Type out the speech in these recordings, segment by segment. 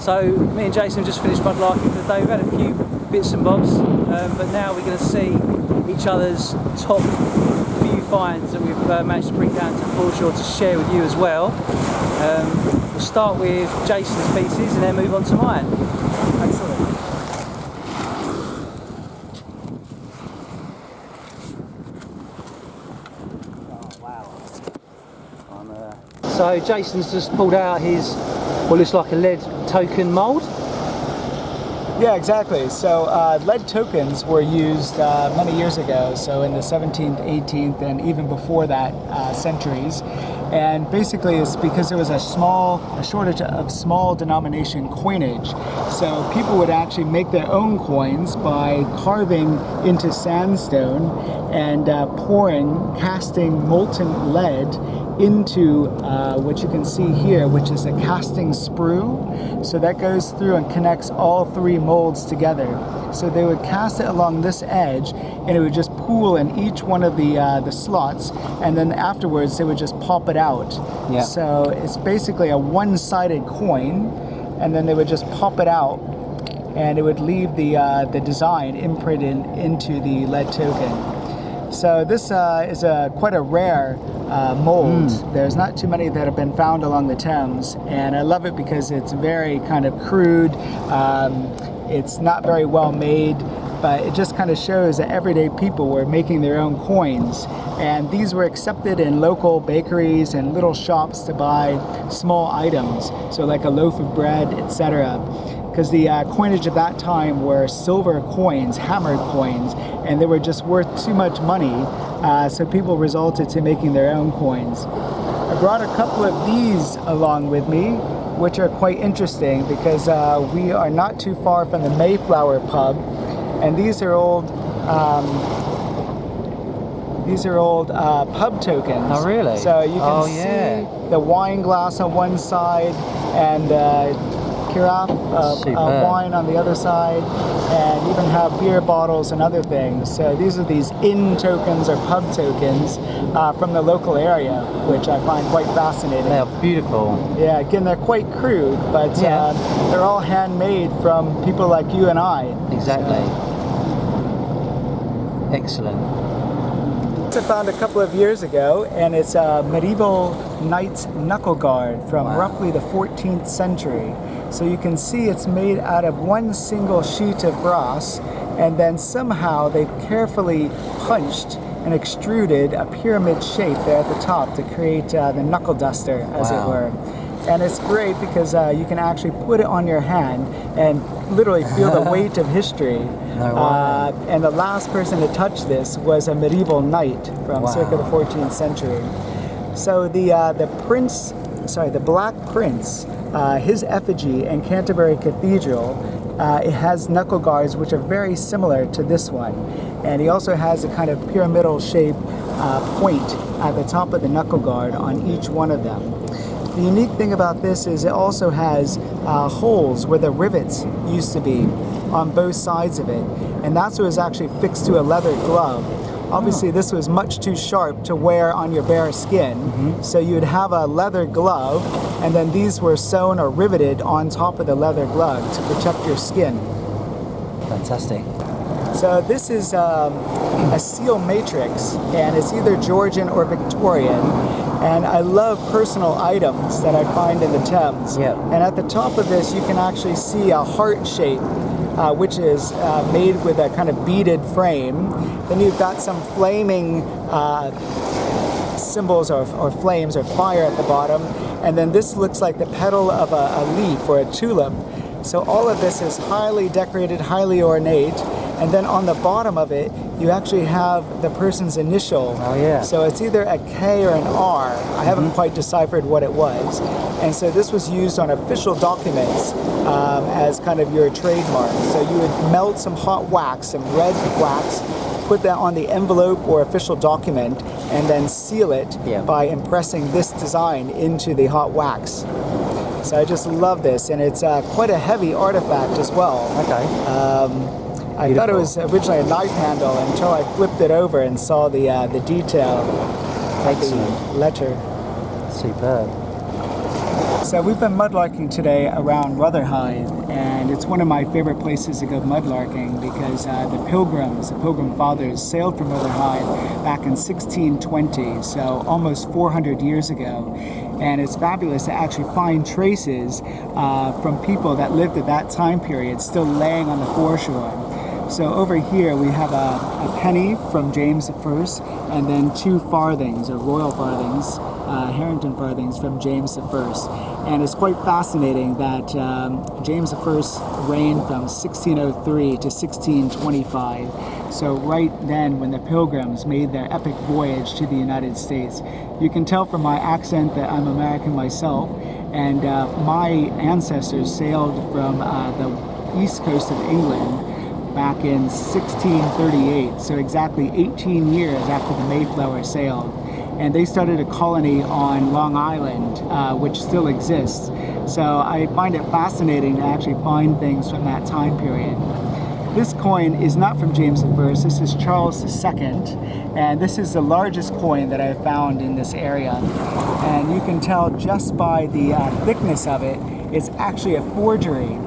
So me and Jason just finished mudlarking for the day. We've had a few bits and bobs, but now we're going to see each other's top few finds that we've managed to bring down to Foreshore to share with you as well. We'll start with Jason's pieces and then move on to mine. Excellent. So Jason's just pulled out his, what looks like a lead token mould. Yeah, exactly. So lead tokens were used many years ago, so in the 17th, 18th, and even before that centuries. And basically it's because there was a shortage of small denomination coinage. So people would actually make their own coins by carving into sandstone and casting molten lead into what you can see here, which is a casting sprue. So that goes through and connects all three molds together. So they would cast it along this edge, and it would just pool in each one of the slots, and then afterwards they would just pop it out. Yeah. So it's basically a one-sided coin, and then they would just pop it out, and it would leave the design imprinted into the lead token. So this is quite a rare mold. There's not too many that have been found along the Thames, and I love it because it's very kind of crude. It's not very well made, but it just kind of shows that everyday people were making their own coins, and these were accepted in local bakeries and little shops to buy small items, so like a loaf of bread, etc. Because the coinage at that time were silver coins, hammered coins, and they were just worth too much money, so people resorted to making their own coins. I brought a couple of these along with me, which are quite interesting because we are not too far from the Mayflower pub, and these are old pub tokens. Oh really? So you can see the wine glass on one side and carafe of wine on the other side, and even have beer bottles and other things. So these are these inn tokens or pub tokens from the local area, which I find quite fascinating. They are beautiful. Yeah, again, they're quite crude, but they're all handmade from people like you and I. Exactly. Excellent. I found a couple of years ago, and it's a medieval knight's knuckle guard from roughly the 14th century. So you can see it's made out of one single sheet of brass, and then somehow they've carefully punched and extruded a pyramid shape there at the top to create the knuckle duster, as it were. And it's great because you can actually put it on your hand and literally feel the weight of history. And the last person to touch this was a medieval knight from circa the 14th century. So the Black Prince, his effigy in Canterbury Cathedral, it has knuckle guards which are very similar to this one. And he also has a kind of pyramidal shape point at the top of the knuckle guard on each one of them. The unique thing about this is it also has holes where the rivets used to be on both sides of it, and that's what was actually fixed to a leather glove. Obviously this was much too sharp to wear on your bare skin, so you would have a leather glove, and then these were sewn or riveted on top of the leather glove to protect your skin. Fantastic. So this is a seal matrix, and it's either Georgian or Victorian. And I love personal items that I find in the Thames. And at the top of this, you can actually see a heart shape, which is made with a kind of beaded frame. Then you've got some flaming symbols or flames or fire at the bottom. And then this looks like the petal of a leaf or a tulip. So all of this is highly decorated, highly ornate. And then on the bottom of it, you actually have the person's initial. So it's either a K or an R. I haven't quite deciphered what it was. And so this was used on official documents as kind of your trademark. So you would melt some hot wax, some red wax, put that on the envelope or official document, and then seal it by impressing this design into the hot wax. So I just love this, and it's quite a heavy artifact as well. I thought it was originally a knife handle until I flipped it over and saw the detail of the letter. Superb. So we've been mudlarking today around Rotherhithe, and it's one of my favorite places to go mudlarking because the Pilgrim Fathers sailed from Rotherhithe back in 1620, so almost 400 years ago. And it's fabulous to actually find traces from people that lived at that time period still laying on the foreshore. So over here we have a penny from James I, and then 2 farthings, or royal farthings, Harrington farthings from James I. And it's quite fascinating that James I reigned from 1603 to 1625. So right then when the Pilgrims made their epic voyage to the United States. You can tell from my accent that I'm American myself, and my ancestors sailed from the east coast of England back in 1638, so exactly 18 years after the Mayflower sailed. And they started a colony on Long Island, which still exists. So I find it fascinating to actually find things from that time period. This coin is not from James I, this is Charles II, and this is the largest coin that I've found in this area. And you can tell just by the thickness of it, it's actually a forgery.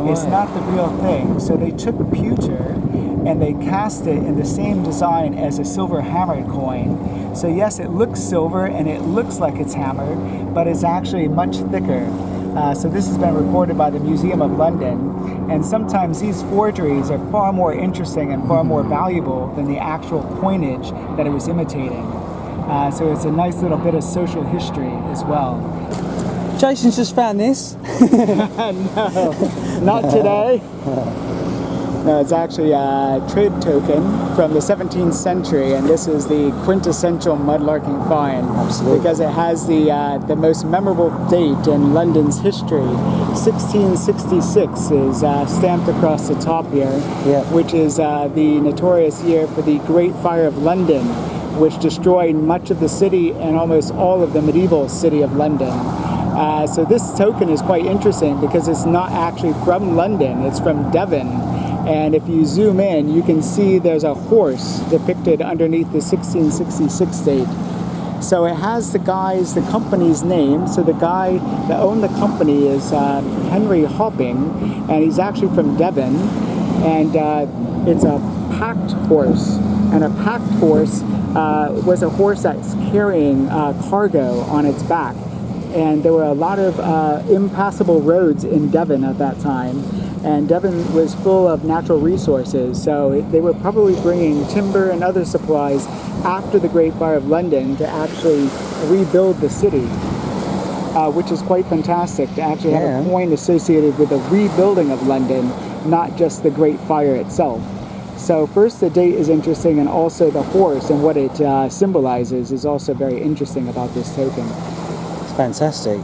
It's not the real thing. So they took pewter and they cast it in the same design as a silver hammered coin. So yes, it looks silver and it looks like it's hammered, but it's actually much thicker. So this has been recorded by the Museum of London, and sometimes these forgeries are far more interesting and far more valuable than the actual coinage that it was imitating. So it's a nice little bit of social history as well. Jason's just found this. No, not today. No, it's actually a trade token from the 17th century, and this is the quintessential mudlarking find. Absolutely. Because it has the most memorable date in London's history. 1666 is stamped across the top here, which is the notorious year for the Great Fire of London, which destroyed much of the city and almost all of the medieval city of London. So this token is quite interesting because it's not actually from London, it's from Devon. And if you zoom in, you can see there's a horse depicted underneath the 1666 date. So it has the company's name. So the guy that owned the company is Henry Hopping, and he's actually from Devon. And it's a packed horse. And a packed horse was a horse that's carrying cargo on its back. And there were a lot of impassable roads in Devon at that time. And Devon was full of natural resources, so they were probably bringing timber and other supplies after the Great Fire of London to actually rebuild the city, which is quite fantastic to actually have a coin associated with the rebuilding of London, not just the Great Fire itself. So first, the date is interesting, and also the horse and what it symbolizes is also very interesting about this token. It's fantastic.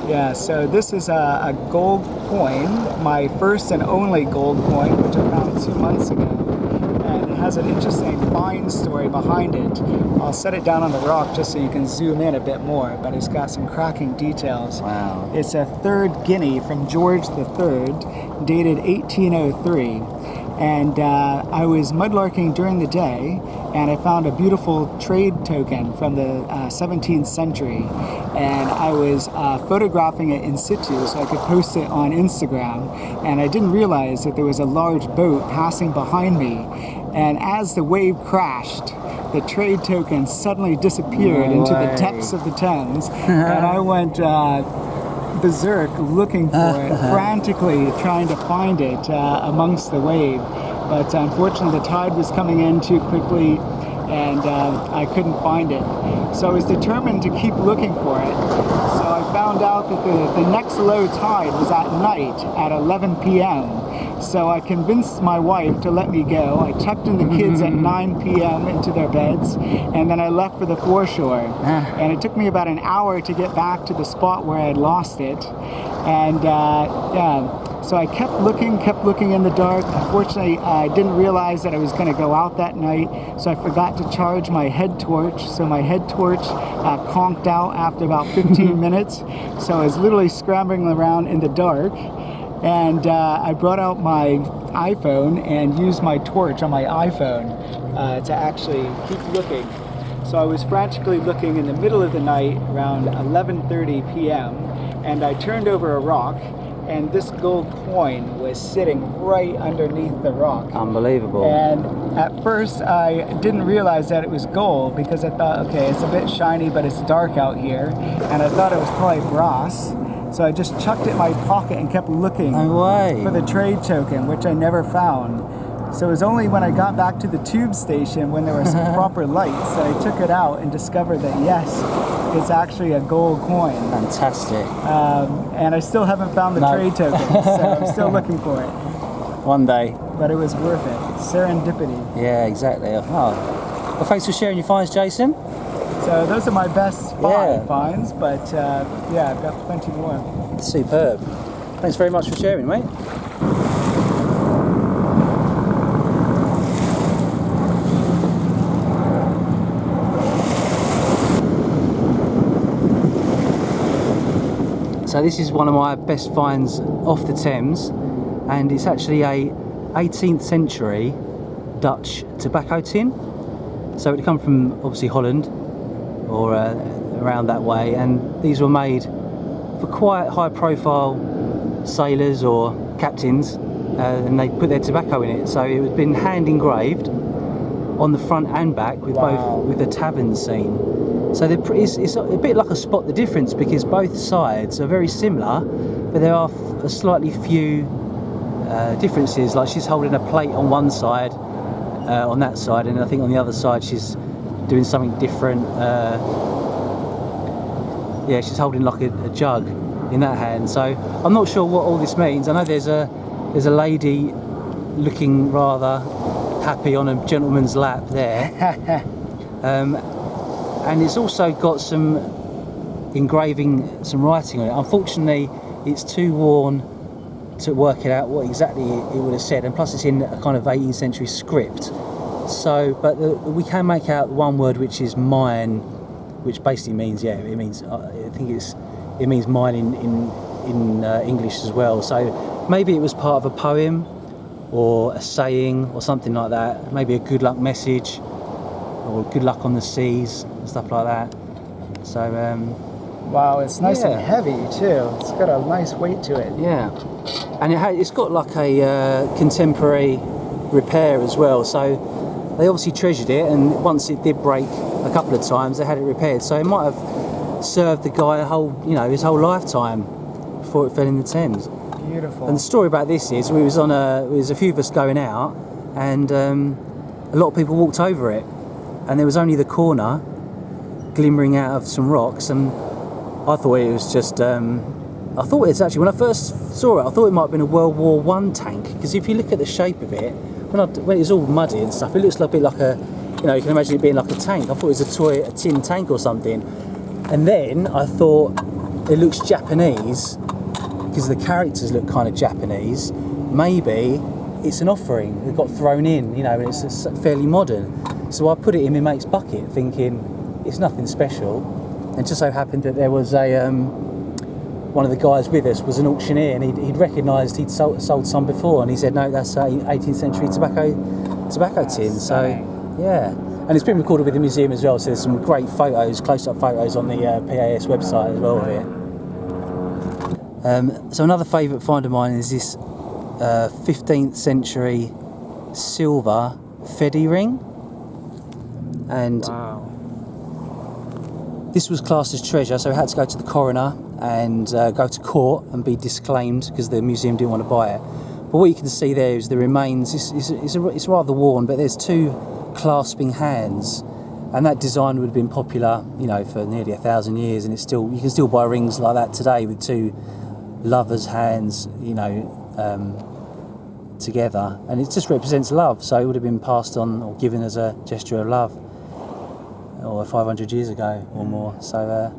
Yeah, so this is a gold coin, my first and only gold coin, which I found 2 months ago. And it has an interesting find story behind it. I'll set it down on the rock just so you can zoom in a bit more, but it's got some cracking details. Wow. It's a 3rd guinea from George III, dated 1803. And I was mudlarking during the day, and I found a beautiful trade token from the 17th century. And I was photographing it in situ so I could post it on Instagram. And I didn't realize that there was a large boat passing behind me. And as the wave crashed, the trade token suddenly disappeared into the depths of the Thames. And I went berserk looking for it, frantically trying to find it amongst the wave. But unfortunately the tide was coming in too quickly, and I couldn't find it. So I was determined to keep looking for it. So I found out that the next low tide was at night at 11 p.m. So I convinced my wife to let me go. I tucked in the kids at 9 p.m. into their beds, and then I left for the foreshore. And it took me about an hour to get back to the spot where I had lost it. And so I kept looking in the dark. Unfortunately, I didn't realize that I was going to go out that night, so I forgot to charge my head torch. So my head torch conked out after about 15 minutes. So I was literally scrambling around in the dark. And I brought out my iPhone and used my torch on my iPhone to actually keep looking. So I was frantically looking in the middle of the night around 11:30 p.m. and I turned over a rock, and this gold coin was sitting right underneath the rock. Unbelievable. And at first I didn't realize that it was gold because I thought, okay, it's a bit shiny, but it's dark out here, and I thought it was probably brass. So I just chucked it in my pocket and kept looking for the trade token, which I never found. So it was only when I got back to the tube station when there were some proper lights that I took it out and discovered that yes, it's actually a gold coin. Fantastic. And I still haven't found the trade token, so I'm still looking for it. One day. But it was worth it. Serendipity. Yeah, exactly. Oh. Well, thanks for sharing your finds, Jason. So those are my best finds, but yeah, I've got plenty more. Superb. Thanks very much for sharing, mate. So this is one of my best finds off the Thames, and it's actually a 18th century Dutch tobacco tin. So it come from obviously Holland or around that way, and these were made for quite high profile sailors or captains, and they put their tobacco in it. So it had been hand engraved on the front and back with both with the tavern scene. So it's a bit like a spot the difference, because both sides are very similar, but there are slightly few differences. Like she's holding a plate on one side, on that side, and I think on the other side she's doing something different. Yeah, she's holding like a jug in that hand. So I'm not sure what all this means. I know there's a lady looking rather happy on a gentleman's lap there. And it's also got some engraving, some writing on it. Unfortunately, it's too worn to work it out what exactly it would have said, and plus it's in a kind of 18th century script. So, but we can make out one word, which is mine, which basically means, yeah, it means, I think it means mine in English as well. So maybe it was part of a poem or a saying or something like that. Maybe a good luck message or good luck on the seas and stuff like that. So wow, it's nice and heavy too. It's got a nice weight to it. Yeah, and it's got like a contemporary repair as well. So they obviously treasured it, and once it did break a couple of times, they had it repaired. So it might have served the guy his whole lifetime before it fell in the Thames. Beautiful. And the story about this is there was a few of us going out, and a lot of people walked over it, and there was only the corner glimmering out of some rocks, and I thought it was just I thought it's actually, when I first saw it, I thought it might have been a World War I tank, because if you look at the shape of it, when it was all muddy and stuff, it looks like a bit like a, you can imagine it being like a tank. I thought it was a tin tank or something, and then I thought it looks Japanese because the characters look kind of Japanese. Maybe it's an offering that got thrown in, and it's fairly modern. So I put it in my mate's bucket thinking it's nothing special, and just so happened that there was one of the guys with us was an auctioneer, and he'd recognised he'd sold some before, and he said, no, that's a 18th century tobacco tin. So yeah, and it's been recorded with the museum as well, so there's some great photos, close-up photos on the PAS website as well of it. So another favourite find of mine is this 15th century silver Fiddy ring, and this was classed as treasure, so it had to go to the coroner and go to court and be disclaimed because the museum didn't want to buy it. But what you can see there is the remains. It's rather worn, but there's two clasping hands, and that design would have been popular, for nearly 1,000 years, and you can still buy rings like that today with two lovers' hands, together, and it just represents love. So it would have been passed on or given as a gesture of love, or 500 years ago or more. So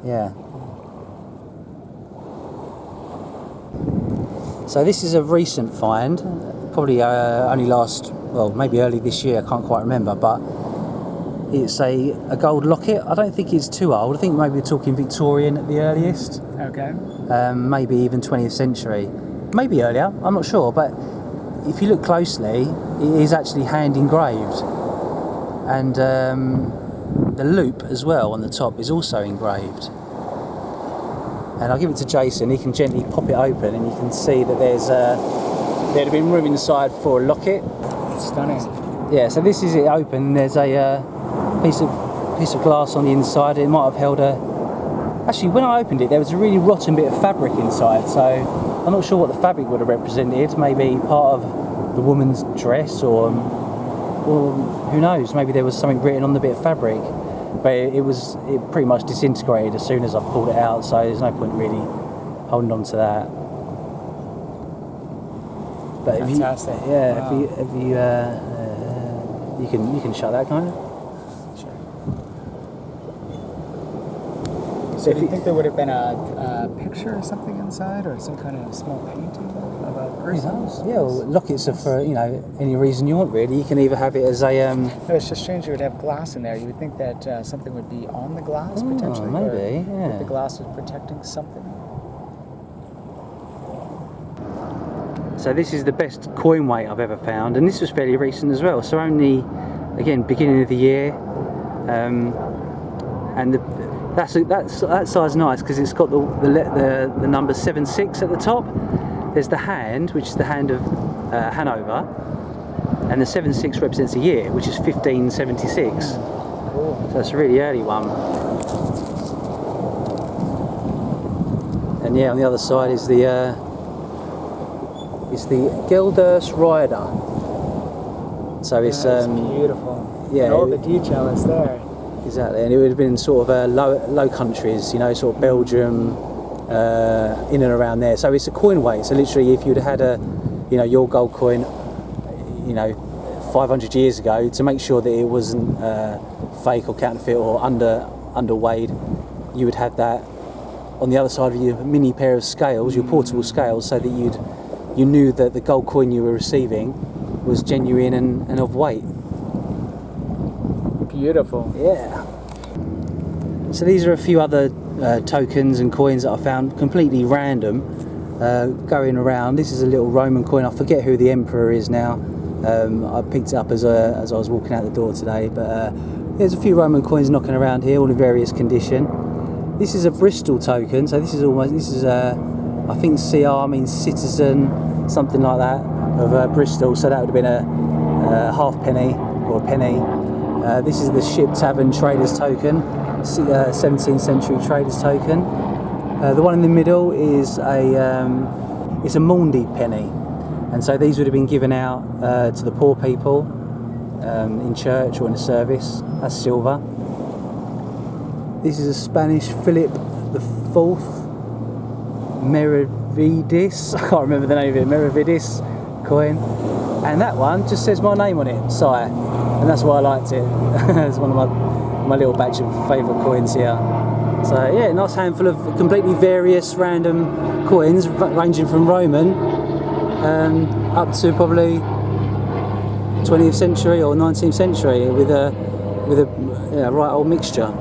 yeah. So this is a recent find, probably only maybe early this year, I can't quite remember, but it's a gold locket. I don't think it's too old. I think maybe we're talking Victorian at the earliest. Okay. Maybe even 20th century, maybe earlier, I'm not sure, but if you look closely, it is actually hand engraved, and the loop as well on the top is also engraved. And I'll give it to Jason. He can gently pop it open, and you can see that there'd been room inside for a locket. Stunning. Yeah, so this is it open. There's a piece of glass on the inside. It might have held a... Actually, when I opened it, there was a really rotten bit of fabric inside, so I'm not sure what the fabric would have represented. Maybe part of the woman's dress, or who knows, maybe there was something written on the bit of fabric. But it pretty much disintegrated as soon as I pulled it out, so there's no point really holding on to that. But fantastic. If you can shut that, kind of. Sure. So do you think there would have been a picture or something inside, or some kind of small painting of a person? Yeah, well, lockets are for any reason you want, really. You can either have it as a No, it's just strange you would have glass in there. You would think that something would be on the glass potentially. Maybe, or if the glass was protecting something. So this is the best Coinway I've ever found, and this was fairly recent as well. So only, again, beginning of the year, and that size nice because it's got the number 76 at the top. There's the hand, which is the hand of Hanover, and the 76 represents a year, which is 1576. Cool. So that's a really early one. And yeah, on the other side is the Gelders Rider. So it's beautiful. Yeah, and all the detail is there. Exactly, and it would have been sort of low countries, sort of Belgium, in and around there. So it's a Coinway. So literally, if you'd had your gold coin, 500 years ago, to make sure that it wasn't fake or counterfeit or underweighed, you would have that on the other side of your mini pair of scales, your portable scales, so that you knew that the gold coin you were receiving was genuine and of weight. Beautiful. Yeah. So these are a few other tokens and coins that I found completely random going around. This is a little Roman coin. I forget who the emperor is now. I picked it up as I was walking out the door today. But there's a few Roman coins knocking around here, all in various condition. This is a Bristol token. So this is I think CR means citizen, something like that, of Bristol. So that would have been a halfpenny or a penny. This is the Ship Tavern Traders token, 17th century Traders token. The one in the middle is it's a Maundy penny, and so these would have been given out to the poor people in church or in a service. That's silver. This is a Spanish Philip IV Meravidis. I can't remember the name of it. Meravidis coin, and that one just says my name on it, Sire. And that's why I liked it. It's one of my little batch of favourite coins here. So yeah, nice handful of completely various random coins, ranging from Roman up to probably 20th century or 19th century, with a right old mixture.